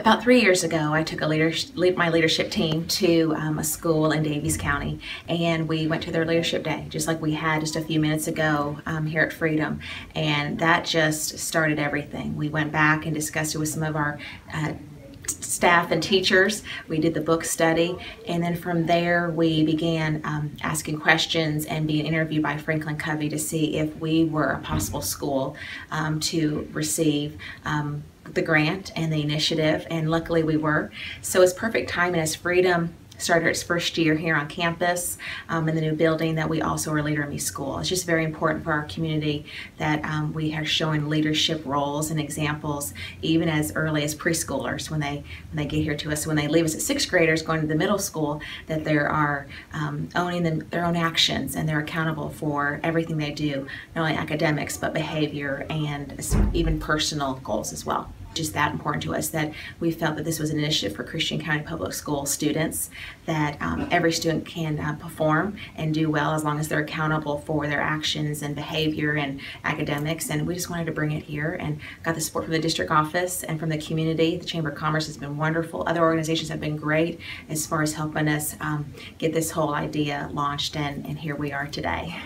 About 3 years ago, I took my leadership team to a school in Daviess County, and we went to their leadership day, just like we had just a few minutes ago here at Freedom, and that just started everything. We went back and discussed it with some of our staff and teachers. We did the book study, and then from there we began asking questions and being interviewed by Franklin Covey to see if we were a possible school to receive the grant and the initiative, and luckily we were. So it's perfect timing as Freedom started its first year here on campus in the new building that we also are Leader in Me School. It's just very important for our community that we are showing leadership roles and examples even as early as preschoolers when they get here to us. When they leave us at 6th graders going to the middle school, that they are owning their own actions, and they're accountable for everything they do, not only academics but behavior and even personal goals as well. Just that important to us that we felt that this was an initiative for Christian County Public School students, that every student can perform and do well as long as they're accountable for their actions and behavior and academics. And we just wanted to bring it here, and got the support from the district office and from the community. The Chamber of Commerce has been wonderful. Other organizations have been great as far as helping us get this whole idea launched, and here we are today.